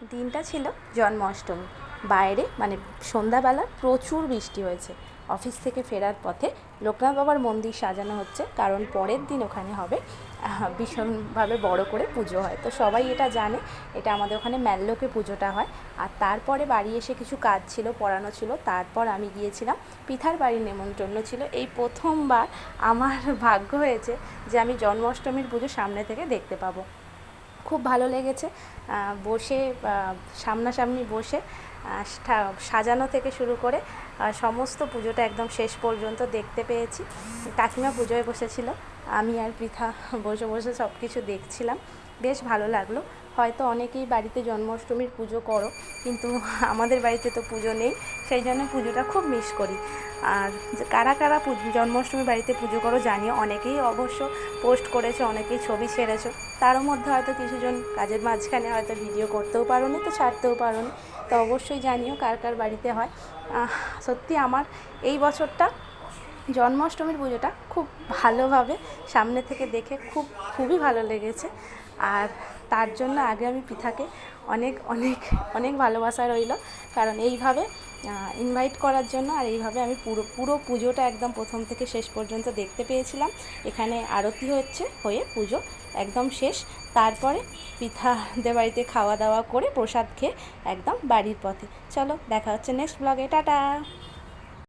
দিনটা ছিল জন্মাষ্টমী। বাইরে মানে সন্ধ্যাবেলা প্রচুর বৃষ্টি হয়েছে। অফিস থেকে ফেরার পথে লোকনাথ বাবার মন্দির সাজানো হচ্ছে, কারণ পরের দিন ওখানে হবে ভীষণভাবে বড় করে পুজো হয়। তো সবাই এটা জানে, এটা আমাদের ওখানে ম্যাল্লোকে পুজোটা হয়। আর তারপরে বাড়ি এসে কিছু কাজ ছিল, পড়ানো ছিল। তারপর আমি গিয়েছিলাম পিঠার বাড়ির নেমন্তন্ন ছিল। এই প্রথমবার আমার ভাগ্য হয়েছে যে আমি জন্মাষ্টমীর পুজো সামনে থেকে দেখতে পাবো। খুব ভালো লেগেছে। বসে সামনাসামনি বসে সাজানো থেকে শুরু করে সমস্ত পুজোটা একদম শেষ পর্যন্ত দেখতে পেয়েছি। কাকিমা পুজোয় বসেছিল, আমি আর পৃথা বসে বসে সব কিছু দেখছিলাম। বেশ ভালো লাগলো। হয়তো অনেকেই বাড়িতে জন্মাষ্টমীর পুজো করো, কিন্তু আমাদের বাড়িতে তো পুজো নেই, সেই জন্য পুজোটা খুব মিস করি। আর কারা কারা জন্মাষ্টমী বাড়িতে পুজো করো জানিও। অনেকেই অবশ্য পোস্ট করেছো, অনেকেই ছবি ছেড়েছো। তারও মধ্যে হয়তো কিছুজন কাজের মাঝখানে হয়তো ভিডিও করতেও পারোনি, তো ছাড়তেও পারোনি। তো অবশ্যই জানিও কার কার বাড়িতে হয়। সত্যি আমার এই বছরটা জন্মাষ্টমীর পুজোটা খুব ভালোভাবে সামনে থেকে দেখে খুবই ভালো লেগেছে। আর তার জন্য আগে আমি পৃথাকে অনেক অনেক অনেক ভালোবাসা রইল, কারণ এইভাবে ইনভাইট করার জন্য। আর এইভাবে আমি পুরো পুজোটা একদম প্রথম থেকে শেষ পর্যন্ত দেখতে পেয়েছিলাম। এখানে আরতি হয়ে পুজো একদম শেষ। তারপরে পৃথাদের বাড়িতে খাওয়া দাওয়া করে প্রসাদ খেয়ে একদম বাড়ির পথে। চলো, দেখা হচ্ছে নেক্সট ব্লগে। টাটা।